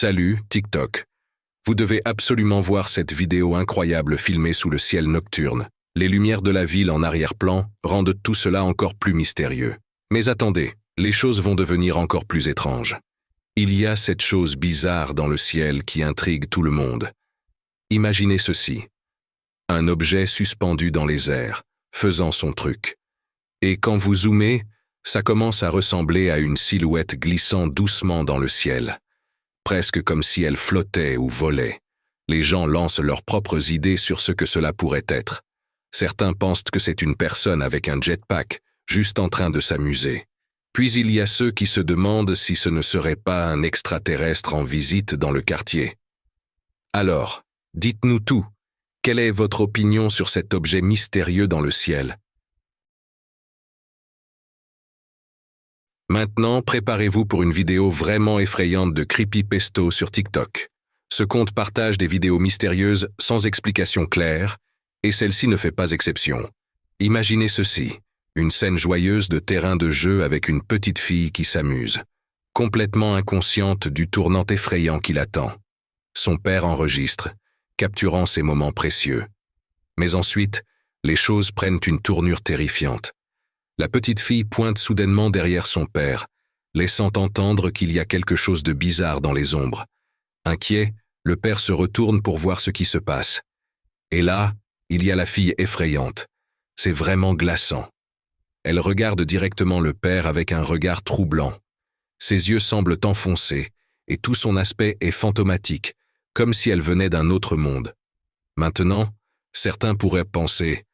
Salut, TikTok. Vous devez absolument voir cette vidéo incroyable filmée sous le ciel nocturne. Les lumières de la ville en arrière-plan rendent tout cela encore plus mystérieux. Mais attendez, les choses vont devenir encore plus étranges. Il y a cette chose bizarre dans le ciel qui intrigue tout le monde. Imaginez ceci. Un objet suspendu dans les airs, faisant son truc. Et quand vous zoomez, ça commence à ressembler à une silhouette glissant doucement dans le ciel. Presque comme si elle flottait ou volait. Les gens lancent leurs propres idées sur ce que cela pourrait être. Certains pensent que c'est une personne avec un jetpack, juste en train de s'amuser. Puis il y a ceux qui se demandent si ce ne serait pas un extraterrestre en visite dans le quartier. Alors, dites-nous tout. Quelle est votre opinion sur cet objet mystérieux dans le ciel? Maintenant, préparez-vous pour une vidéo vraiment effrayante de Creepypesto sur TikTok. Ce compte partage des vidéos mystérieuses sans explication claire, et celle-ci ne fait pas exception. Imaginez ceci, une scène joyeuse de terrain de jeu avec une petite fille qui s'amuse, complètement inconsciente du tournant effrayant qui l'attend. Son père enregistre, capturant ces moments précieux. Mais ensuite, les choses prennent une tournure terrifiante. La petite fille pointe soudainement derrière son père, laissant entendre qu'il y a quelque chose de bizarre dans les ombres. Inquiet, le père se retourne pour voir ce qui se passe. Et là, il y a la fille effrayante. C'est vraiment glaçant. Elle regarde directement le père avec un regard troublant. Ses yeux semblent enfoncés, et tout son aspect est fantomatique, comme si elle venait d'un autre monde. Maintenant, certains pourraient penser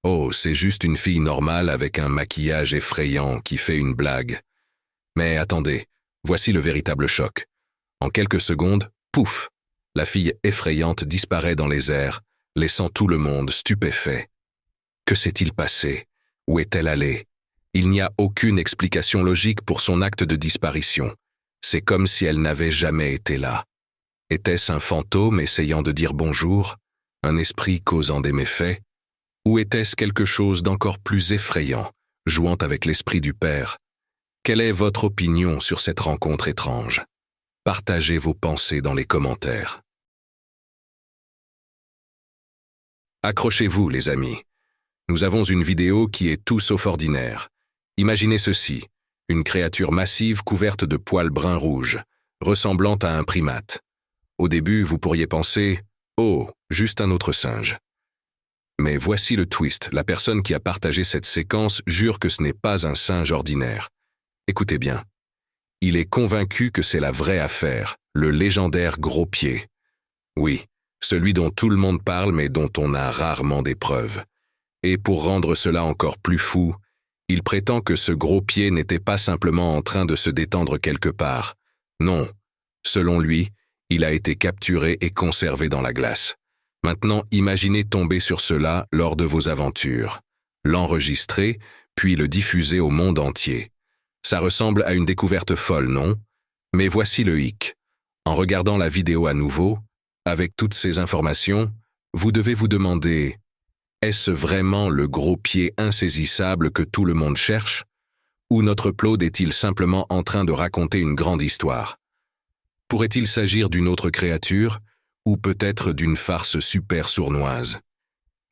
« Oh, c'est juste une fille normale avec un maquillage effrayant qui fait une blague. » Mais attendez, voici le véritable choc. En quelques secondes, pouf, la fille effrayante disparaît dans les airs, laissant tout le monde stupéfait. Que s'est-il passé? Où est-elle allée? Il n'y a aucune explication logique pour son acte de disparition. C'est comme si elle n'avait jamais été là. Était-ce un fantôme essayant de dire bonjour? Un esprit causant des méfaits? Ou était-ce quelque chose d'encore plus effrayant, jouant avec l'esprit du père? Quelle est votre opinion sur cette rencontre étrange? Partagez vos pensées dans les commentaires. Accrochez-vous, les amis. Nous avons une vidéo qui est tout sauf ordinaire. Imaginez ceci, une créature massive couverte de poils bruns rouges, ressemblant à un primate. Au début, vous pourriez penser « Oh, juste un autre singe ». Mais voici le twist, la personne qui a partagé cette séquence jure que ce n'est pas un singe ordinaire. Écoutez bien. Il est convaincu que c'est la vraie affaire, le légendaire gros pied. Oui, celui dont tout le monde parle mais dont on a rarement des preuves. Et pour rendre cela encore plus fou, il prétend que ce gros pied n'était pas simplement en train de se détendre quelque part. Non, selon lui, il a été capturé et conservé dans la glace. Maintenant, imaginez tomber sur cela lors de vos aventures, l'enregistrer, puis le diffuser au monde entier. Ça ressemble à une découverte folle, non? Mais voici le hic. En regardant la vidéo à nouveau, avec toutes ces informations, vous devez vous demander « Est-ce vraiment le gros pied insaisissable que tout le monde cherche? Ou notre Claude est-il simplement en train de raconter une grande histoire? Pourrait-il s'agir d'une autre créature? Ou peut-être d'une farce super sournoise?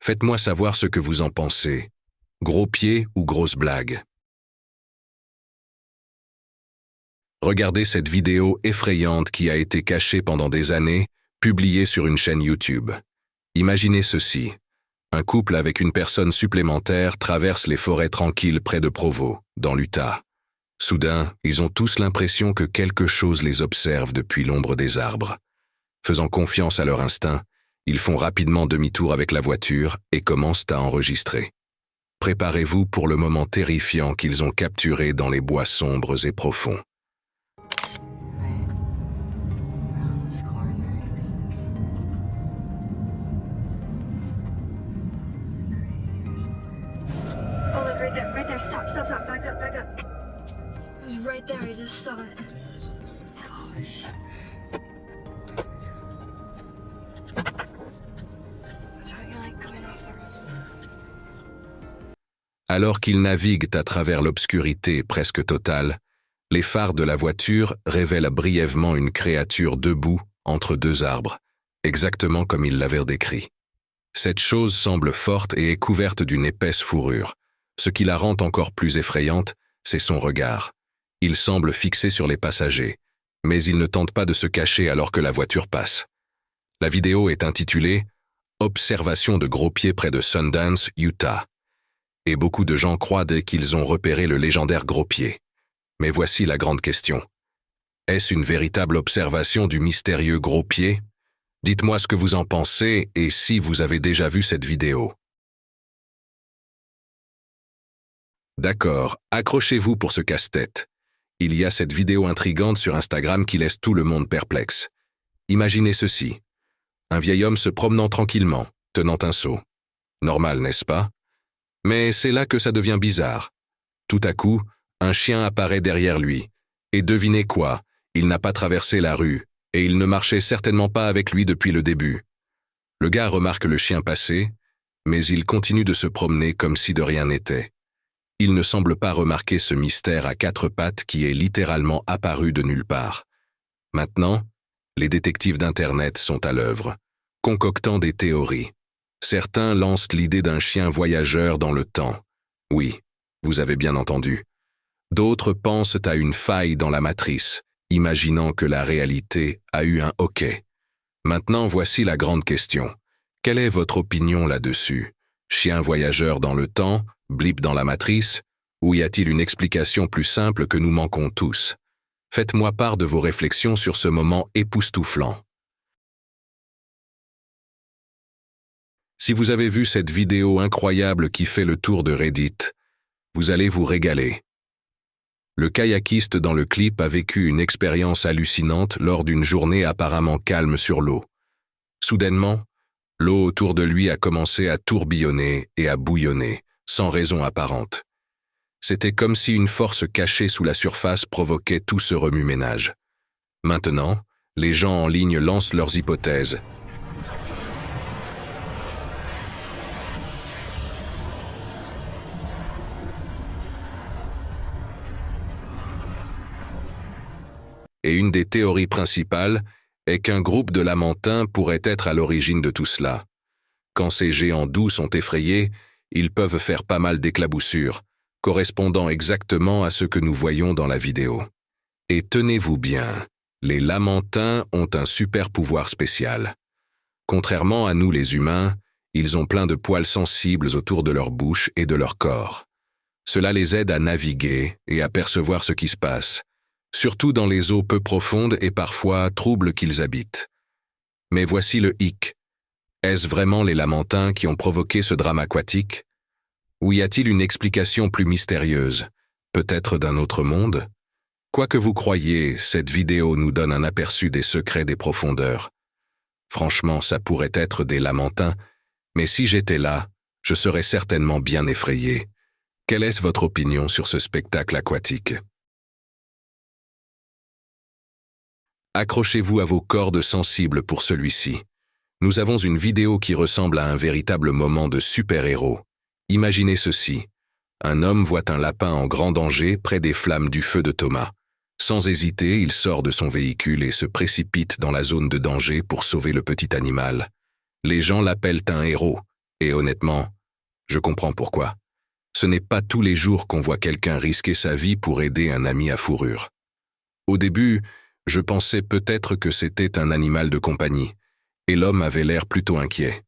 Faites-moi savoir ce que vous en pensez. Gros pied ou grosse blague? Regardez cette vidéo effrayante qui a été cachée pendant des années, publiée sur une chaîne YouTube. Imaginez ceci. Un couple avec une personne supplémentaire traverse les forêts tranquilles près de Provo, dans l'Utah. Soudain, ils ont tous l'impression que quelque chose les observe depuis l'ombre des arbres. Faisant confiance à leur instinct, ils font rapidement demi-tour avec la voiture et commencent à enregistrer. Préparez-vous pour le moment terrifiant qu'ils ont capturé dans les bois sombres et profonds. Oh, look, right there, stop, back up. It was right there, I just saw it. Gosh. Alors qu'ils naviguent à travers l'obscurité presque totale, Les phares de la voiture révèlent brièvement une créature debout entre deux arbres, exactement comme il l'avait décrit. Cette chose semble forte et est couverte d'une épaisse fourrure. Ce qui la rend encore plus effrayante, c'est son regard. Il semble fixé sur les passagers, mais il ne tente pas de se cacher alors que la voiture passe. La vidéo est intitulée « Observation de gros pieds près de Sundance, Utah ». Et beaucoup de gens croient dès qu'ils ont repéré le légendaire gros pied. Mais voici la grande question. Est-ce une véritable observation du mystérieux gros pied? Dites-moi ce que vous en pensez et si vous avez déjà vu cette vidéo. D'accord, accrochez-vous pour ce casse-tête. Il y a cette vidéo intrigante sur Instagram qui laisse tout le monde perplexe. Imaginez ceci. Un vieil homme se promenant tranquillement, tenant un seau. Normal, n'est-ce pas? Mais c'est là que ça devient bizarre. Tout à coup, un chien apparaît derrière lui. Et devinez quoi? Il n'a pas traversé la rue, et il ne marchait certainement pas avec lui depuis le début. Le gars remarque le chien passer, mais il continue de se promener comme si de rien n'était. Il ne semble pas remarquer ce mystère à quatre pattes qui est littéralement apparu de nulle part. Maintenant, les détectives d'Internet sont à l'œuvre, concoctant des théories. Certains lancent l'idée d'un chien voyageur dans le temps. Oui, vous avez bien entendu. D'autres pensent à une faille dans la matrice, imaginant que la réalité a eu un hoquet. Maintenant, voici la grande question. Quelle est votre opinion là-dessus? Chien voyageur dans le temps, blip dans la matrice, ou y a-t-il une explication plus simple que nous manquons tous? Faites-moi part de vos réflexions sur ce moment époustouflant. Si vous avez vu cette vidéo incroyable qui fait le tour de Reddit, vous allez vous régaler. Le kayakiste dans le clip a vécu une expérience hallucinante lors d'une journée apparemment calme sur l'eau. Soudainement, l'eau autour de lui a commencé à tourbillonner et à bouillonner, sans raison apparente. C'était comme si une force cachée sous la surface provoquait tout ce remue-ménage. Maintenant, les gens en ligne lancent leurs hypothèses. Et une des théories principales est qu'un groupe de lamentins pourrait être à l'origine de tout cela. Quand ces géants doux sont effrayés, ils peuvent faire pas mal d'éclaboussures, correspondant exactement à ce que nous voyons dans la vidéo. Et tenez-vous bien, les lamentins ont un super pouvoir spécial. Contrairement à nous les humains, ils ont plein de poils sensibles autour de leur bouche et de leur corps. Cela les aide à naviguer et à percevoir ce qui se passe, surtout dans les eaux peu profondes et parfois troubles qu'ils habitent. Mais voici le hic. Est-ce vraiment les lamentins qui ont provoqué ce drame aquatique? Ou y a-t-il une explication plus mystérieuse, peut-être d'un autre monde? Quoi que vous croyiez, cette vidéo nous donne un aperçu des secrets des profondeurs. Franchement, ça pourrait être des lamentins, mais si j'étais là, je serais certainement bien effrayé. Quelle est votre opinion sur ce spectacle aquatique? Accrochez-vous à vos cordes sensibles pour celui-ci. Nous avons une vidéo qui ressemble à un véritable moment de super-héros. Imaginez ceci. Un homme voit un lapin en grand danger près des flammes du feu de Thomas. Sans hésiter, il sort de son véhicule et se précipite dans la zone de danger pour sauver le petit animal. Les gens l'appellent un héros, et honnêtement, je comprends pourquoi. Ce n'est pas tous les jours qu'on voit quelqu'un risquer sa vie pour aider un ami à fourrure. Au début, je pensais peut-être que c'était un animal de compagnie, et l'homme avait l'air plutôt inquiet.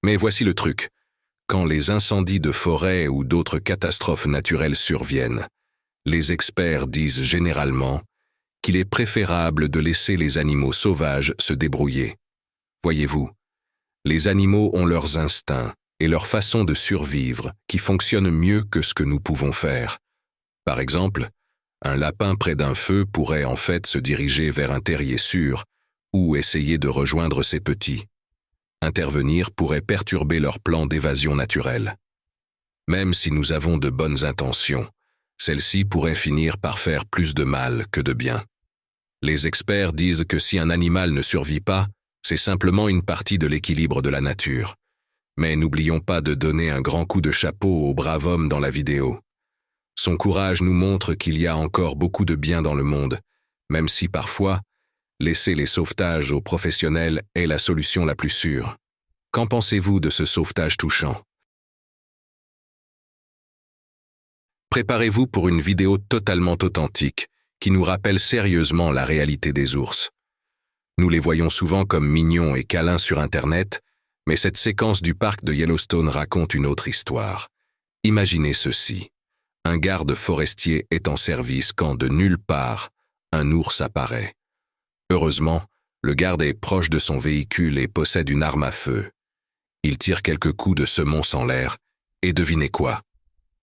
Mais voici le truc. Quand les incendies de forêt ou d'autres catastrophes naturelles surviennent, les experts disent généralement qu'il est préférable de laisser les animaux sauvages se débrouiller. Voyez-vous, les animaux ont leurs instincts et leur façon de survivre qui fonctionnent mieux que ce que nous pouvons faire. Par exemple, un lapin près d'un feu pourrait en fait se diriger vers un terrier sûr ou essayer de rejoindre ses petits. Intervenir pourrait perturber leur plan d'évasion naturelle. Même si nous avons de bonnes intentions, celles-ci pourraient finir par faire plus de mal que de bien. Les experts disent que si un animal ne survit pas, c'est simplement une partie de l'équilibre de la nature. Mais n'oublions pas de donner un grand coup de chapeau au brave homme dans la vidéo. Son courage nous montre qu'il y a encore beaucoup de bien dans le monde, même si parfois, laisser les sauvetages aux professionnels est la solution la plus sûre. Qu'en pensez-vous de ce sauvetage touchant? Préparez-vous pour une vidéo totalement authentique qui nous rappelle sérieusement la réalité des ours. Nous les voyons souvent comme mignons et câlins sur Internet, mais cette séquence du parc de Yellowstone raconte une autre histoire. Imaginez ceci. Un garde forestier est en service quand, de nulle part, un ours apparaît. Heureusement, le garde est proche de son véhicule et possède une arme à feu. Il tire quelques coups de semonce en l'air, et devinez quoi?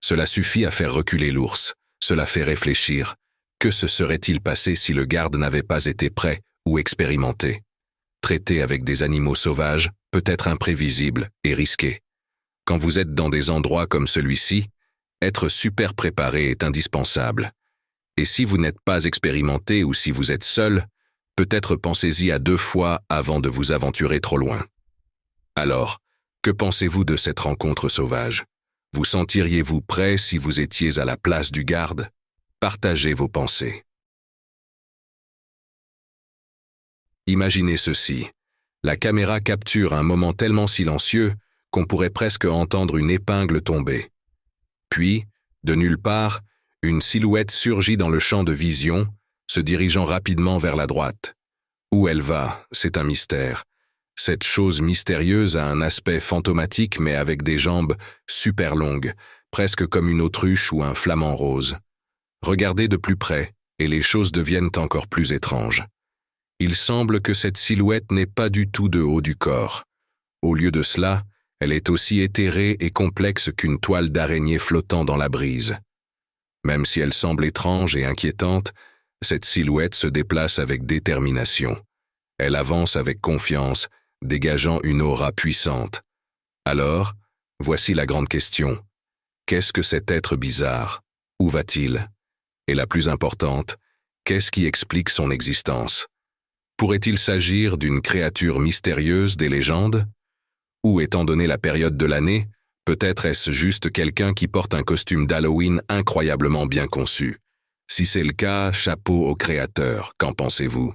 Cela suffit à faire reculer l'ours. Cela fait réfléchir. Que se serait-il passé si le garde n'avait pas été prêt ou expérimenté? Traiter avec des animaux sauvages peut être imprévisible et risqué. Quand vous êtes dans des endroits comme celui-ci, être super préparé est indispensable. Et si vous n'êtes pas expérimenté ou si vous êtes seul, peut-être pensez-y à 2 fois avant de vous aventurer trop loin. Alors, que pensez-vous de cette rencontre sauvage? Vous sentiriez-vous prêt si vous étiez à la place du garde? Partagez vos pensées. Imaginez ceci. La caméra capture un moment tellement silencieux qu'on pourrait presque entendre une épingle tomber. Puis, de nulle part, une silhouette surgit dans le champ de vision, se dirigeant rapidement vers la droite. Où elle va, c'est un mystère. Cette chose mystérieuse a un aspect fantomatique mais avec des jambes super longues, presque comme une autruche ou un flamant rose. Regardez de plus près, et les choses deviennent encore plus étranges. Il semble que cette silhouette n'est pas du tout de haut du corps. Au lieu de cela, elle est aussi éthérée et complexe qu'une toile d'araignée flottant dans la brise. Même si elle semble étrange et inquiétante, cette silhouette se déplace avec détermination. Elle avance avec confiance, dégageant une aura puissante. Alors, voici la grande question. Qu'est-ce que cet être bizarre? Où va-t-il? Et la plus importante, qu'est-ce qui explique son existence? Pourrait-il s'agir d'une créature mystérieuse des légendes? Ou, étant donné la période de l'année, peut-être est-ce juste quelqu'un qui porte un costume d'Halloween incroyablement bien conçu? Si c'est le cas, chapeau au créateur, qu'en pensez-vous?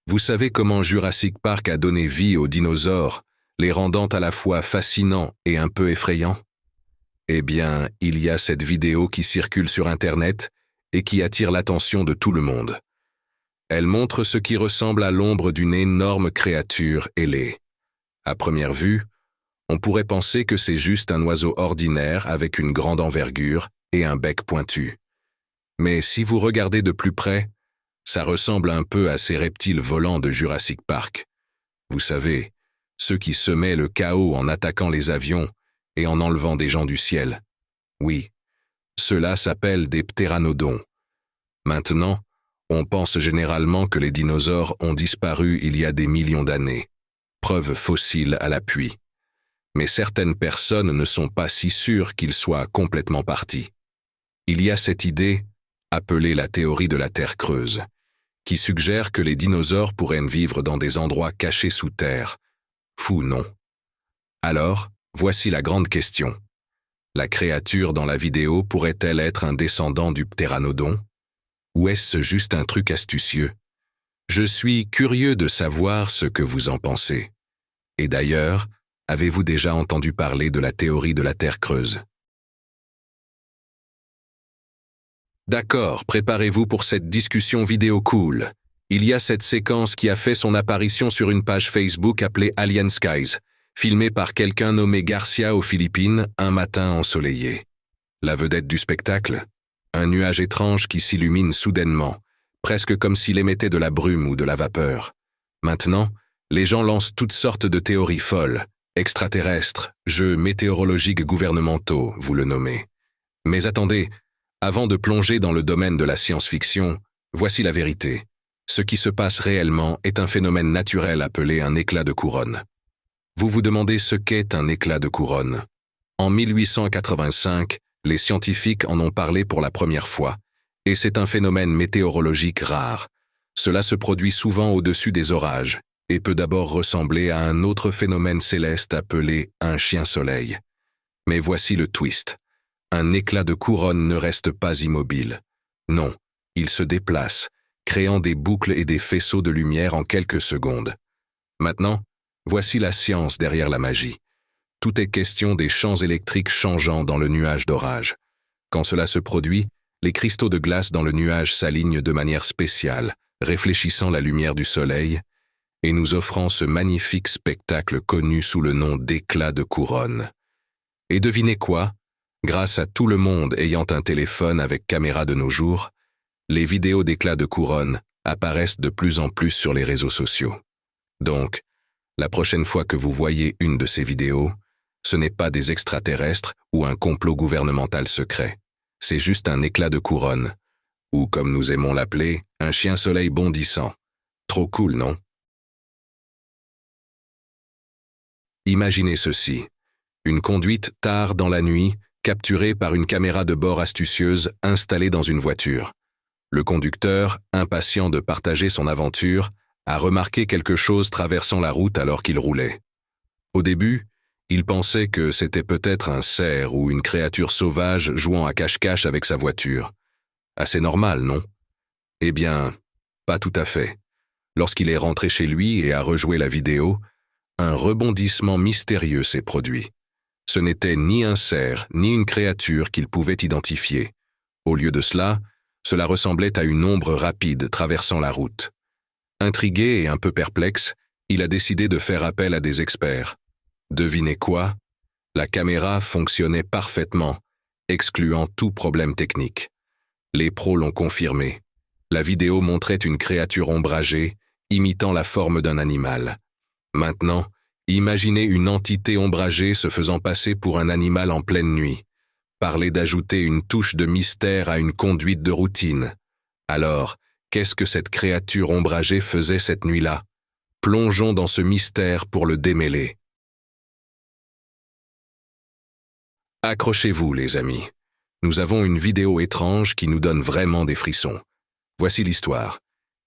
Vous savez comment Jurassic Park a donné vie aux dinosaures, les rendant à la fois fascinants et un peu effrayants? Eh bien, il y a cette vidéo qui circule sur Internet et qui attire l'attention de tout le monde. Elle montre ce qui ressemble à l'ombre d'une énorme créature ailée. À première vue, on pourrait penser que c'est juste un oiseau ordinaire avec une grande envergure et un bec pointu. Mais si vous regardez de plus près, ça ressemble un peu à ces reptiles volants de Jurassic Park. Vous savez, ceux qui semaient le chaos en attaquant les avions et en enlevant des gens du ciel. Oui, cela s'appelle des ptéranodons. Maintenant, on pense généralement que les dinosaures ont disparu il y a des millions d'années. Preuve fossile à l'appui. Mais certaines personnes ne sont pas si sûres qu'ils soient complètement partis. Il y a cette idée, appelée la théorie de la Terre creuse, qui suggère que les dinosaures pourraient vivre dans des endroits cachés sous terre. Fou, non? Alors, voici la grande question. La créature dans la vidéo pourrait-elle être un descendant du ptéranodon? Ou est-ce juste un truc astucieux? Je suis curieux de savoir ce que vous en pensez. Et d'ailleurs, avez-vous déjà entendu parler de la théorie de la Terre creuse? D'accord, préparez-vous pour cette discussion vidéo cool. Il y a cette séquence qui a fait son apparition sur une page Facebook appelée Alien Skies, filmée par quelqu'un nommé Garcia aux Philippines un matin ensoleillé. La vedette du spectacle? Un nuage étrange qui s'illumine soudainement, presque comme s'il émettait de la brume ou de la vapeur. Maintenant, les gens lancent toutes sortes de théories folles, extraterrestres, jeux météorologiques gouvernementaux, vous le nommez. Mais attendez, avant de plonger dans le domaine de la science-fiction, voici la vérité. Ce qui se passe réellement est un phénomène naturel appelé un éclat de couronne. Vous vous demandez ce qu'est un éclat de couronne. En 1885, les scientifiques en ont parlé pour la première fois, et c'est un phénomène météorologique rare. Cela se produit souvent au-dessus des orages, et peut d'abord ressembler à un autre phénomène céleste appelé un chien-soleil. Mais voici le twist. Un éclat de couronne ne reste pas immobile. Non, il se déplace, créant des boucles et des faisceaux de lumière en quelques secondes. Maintenant, voici la science derrière la magie. Tout est question des champs électriques changeants dans le nuage d'orage. Quand cela se produit, les cristaux de glace dans le nuage s'alignent de manière spéciale, réfléchissant la lumière du soleil et nous offrant ce magnifique spectacle connu sous le nom d'éclat de couronne. Et devinez quoi? Grâce à tout le monde ayant un téléphone avec caméra de nos jours, les vidéos d'éclat de couronne apparaissent de plus en plus sur les réseaux sociaux. Donc, la prochaine fois que vous voyez une de ces vidéos, ce n'est pas des extraterrestres ou un complot gouvernemental secret. C'est juste un éclat de couronne, ou comme nous aimons l'appeler, un chien soleil bondissant. Trop cool, non? Imaginez ceci. Une conduite tard dans la nuit, capturée par une caméra de bord astucieuse installée dans une voiture. Le conducteur, impatient de partager son aventure, a remarqué quelque chose traversant la route alors qu'il roulait. Au début, il pensait que c'était peut-être un cerf ou une créature sauvage jouant à cache-cache avec sa voiture. Assez normal, non? Eh bien, pas tout à fait. Lorsqu'il est rentré chez lui et a rejoué la vidéo, un rebondissement mystérieux s'est produit. Ce n'était ni un cerf, ni une créature qu'il pouvait identifier. Au lieu de cela, cela ressemblait à une ombre rapide traversant la route. Intrigué et un peu perplexe, il a décidé de faire appel à des experts. Devinez quoi? La caméra fonctionnait parfaitement, excluant tout problème technique. Les pros l'ont confirmé. La vidéo montrait une créature ombragée, imitant la forme d'un animal. Maintenant, imaginez une entité ombragée se faisant passer pour un animal en pleine nuit. Parlez d'ajouter une touche de mystère à une conduite de routine. Alors, qu'est-ce que cette créature ombragée faisait cette nuit-là? Plongeons dans ce mystère pour le démêler. Accrochez-vous, les amis. Nous avons une vidéo étrange qui nous donne vraiment des frissons. Voici l'histoire.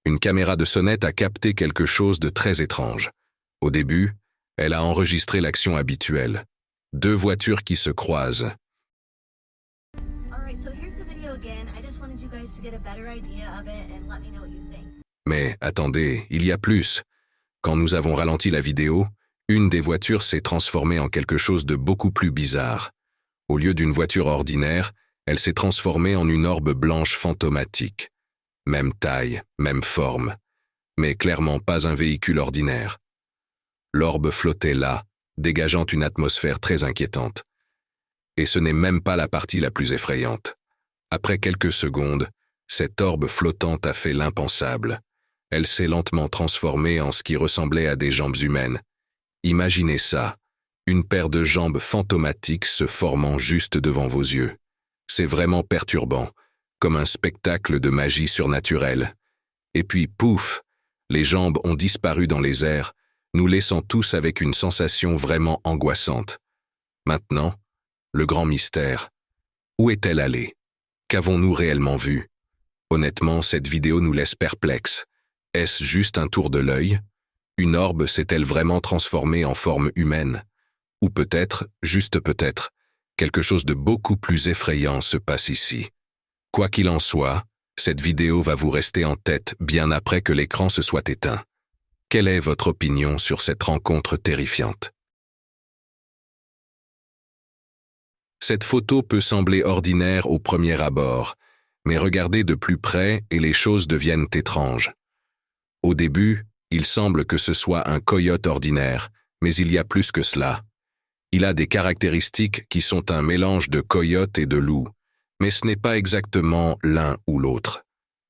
Une caméra de sonnette a capté quelque chose de très étrange. Au début, elle a enregistré l'action habituelle. Deux voitures qui se croisent. Mais attendez, il y a plus. Quand nous avons ralenti la vidéo, une des voitures s'est transformée en quelque chose de beaucoup plus bizarre. Au lieu d'une voiture ordinaire, elle s'est transformée en une orbe blanche fantomatique. Même taille, même forme, mais clairement pas un véhicule ordinaire. L'orbe flottait là, dégageant une atmosphère très inquiétante. Et ce n'est même pas la partie la plus effrayante. Après quelques secondes, cette orbe flottante a fait l'impensable. Elle s'est lentement transformée en ce qui ressemblait à des jambes humaines. Imaginez ça, une paire de jambes fantomatiques se formant juste devant vos yeux. C'est vraiment perturbant, comme un spectacle de magie surnaturelle. Et puis, pouf, les jambes ont disparu dans les airs, nous laissant tous avec une sensation vraiment angoissante. Maintenant, le grand mystère. Où est-elle allée? Qu'avons-nous réellement vu? Honnêtement, cette vidéo nous laisse perplexes. Est-ce juste un tour de l'œil? Une orbe s'est-elle vraiment transformée en forme humaine? Ou peut-être, juste peut-être, quelque chose de beaucoup plus effrayant se passe ici. Quoi qu'il en soit, cette vidéo va vous rester en tête bien après que l'écran se soit éteint. Quelle est votre opinion sur cette rencontre terrifiante? Cette photo peut sembler ordinaire au premier abord, mais regardez de plus près et les choses deviennent étranges. Au début, il semble que ce soit un coyote ordinaire, mais il y a plus que cela. Il a des caractéristiques qui sont un mélange de coyote et de loup, mais ce n'est pas exactement l'un ou l'autre.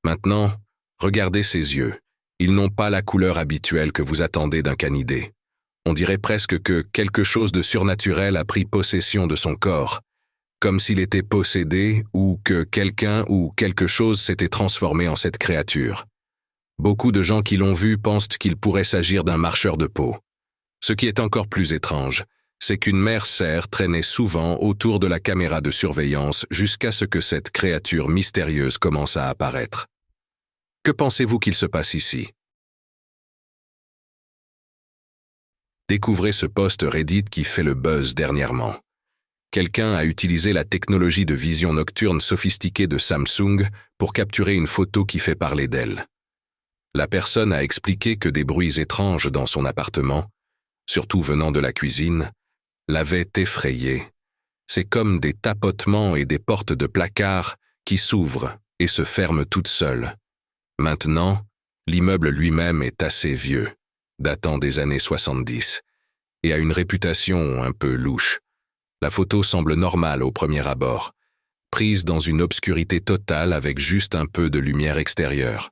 Maintenant, regardez ses yeux. Ils n'ont pas la couleur habituelle que vous attendez d'un canidé. On dirait presque que quelque chose de surnaturel a pris possession de son corps, comme s'il était possédé ou que quelqu'un ou quelque chose s'était transformé en cette créature. Beaucoup de gens qui l'ont vu pensent qu'il pourrait s'agir d'un marcheur de peau. Ce qui est encore plus étrange, c'est qu'une mère cerf traînait souvent autour de la caméra de surveillance jusqu'à ce que cette créature mystérieuse commence à apparaître. Que pensez-vous qu'il se passe ici? Découvrez ce post Reddit qui fait le buzz dernièrement. Quelqu'un a utilisé la technologie de vision nocturne sophistiquée de Samsung pour capturer une photo qui fait parler d'elle. La personne a expliqué que des bruits étranges dans son appartement, surtout venant de la cuisine, l'avaient effrayée. C'est comme des tapotements et des portes de placard qui s'ouvrent et se ferment toutes seules. Maintenant, l'immeuble lui-même est assez vieux, datant des années 70, et a une réputation un peu louche. La photo semble normale au premier abord, prise dans une obscurité totale avec juste un peu de lumière extérieure.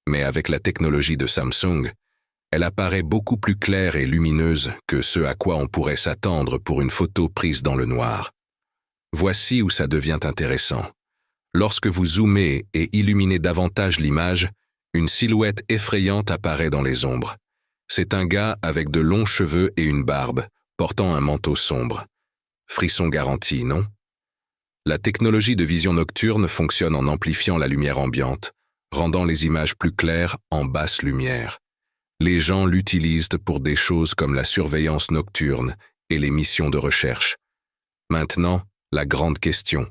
Mais avec la technologie de Samsung, elle apparaît beaucoup plus claire et lumineuse que ce à quoi on pourrait s'attendre pour une photo prise dans le noir. Voici où ça devient intéressant. Lorsque vous zoomez et illuminez davantage l'image, une silhouette effrayante apparaît dans les ombres. C'est un gars avec de longs cheveux et une barbe, portant un manteau sombre. Frisson garanti, non? La technologie de vision nocturne fonctionne en amplifiant la lumière ambiante, rendant les images plus claires en basse lumière. Les gens l'utilisent pour des choses comme la surveillance nocturne et les missions de recherche. Maintenant, la grande question.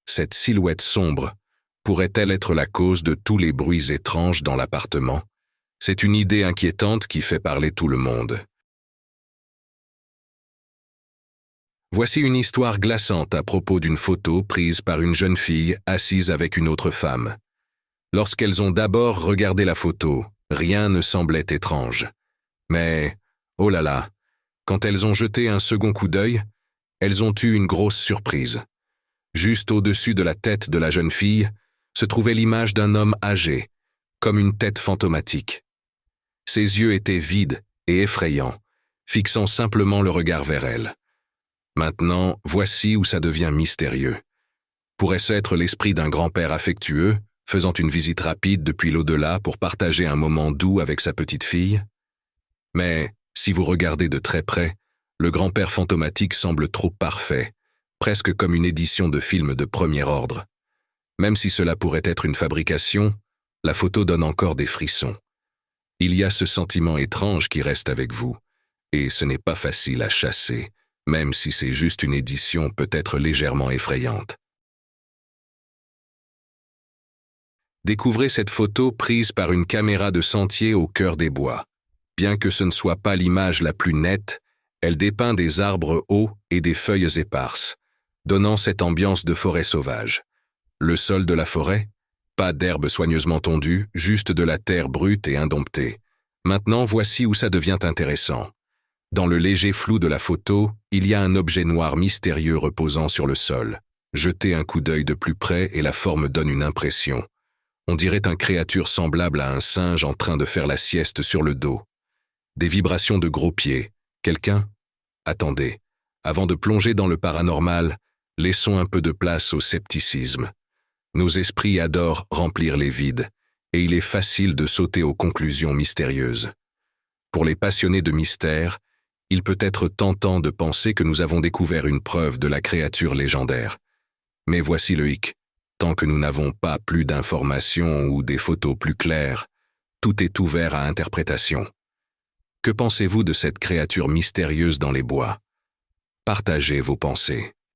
Cette silhouette sombre pourrait-elle être la cause de tous les bruits étranges dans l'appartement? C'est une idée inquiétante qui fait parler tout le monde. Voici une histoire glaçante à propos d'une photo prise par une jeune fille assise avec une autre femme. Lorsqu'elles ont d'abord regardé la photo, rien ne semblait étrange. Mais, oh là là, quand elles ont jeté un second coup d'œil, elles ont eu une grosse surprise. Juste au-dessus de la tête de la jeune fille se trouvait l'image d'un homme âgé, comme une tête fantomatique. Ses yeux étaient vides et effrayants, fixant simplement le regard vers elle. Maintenant, voici où ça devient mystérieux. Pourrait-ce être l'esprit d'un grand-père affectueux, faisant une visite rapide depuis l'au-delà pour partager un moment doux avec sa petite fille? Mais, si vous regardez de très près, le grand-père fantomatique semble trop parfait, presque comme une édition de film de premier ordre. Même si cela pourrait être une fabrication, la photo donne encore des frissons. Il y a ce sentiment étrange qui reste avec vous, et ce n'est pas facile à chasser, même si c'est juste une édition peut-être légèrement effrayante. Découvrez cette photo prise par une caméra de sentier au cœur des bois. Bien que ce ne soit pas l'image la plus nette, elle dépeint des arbres hauts et des feuilles éparses, donnant cette ambiance de forêt sauvage. Le sol de la forêt? Pas d'herbe soigneusement tondue, juste de la terre brute et indomptée. Maintenant, voici où ça devient intéressant. Dans le léger flou de la photo, il y a un objet noir mystérieux reposant sur le sol. Jetez un coup d'œil de plus près et la forme donne une impression. On dirait une créature semblable à un singe en train de faire la sieste sur le dos. Des vibrations de gros pieds. Quelqu'un? Attendez. Avant de plonger dans le paranormal, laissons un peu de place au scepticisme. Nos esprits adorent remplir les vides, et il est facile de sauter aux conclusions mystérieuses. Pour les passionnés de mystère, il peut être tentant de penser que nous avons découvert une preuve de la créature légendaire. Mais voici le hic. Tant que nous n'avons pas plus d'informations ou des photos plus claires, tout est ouvert à interprétation. Que pensez-vous de cette créature mystérieuse dans les bois? Partagez vos pensées.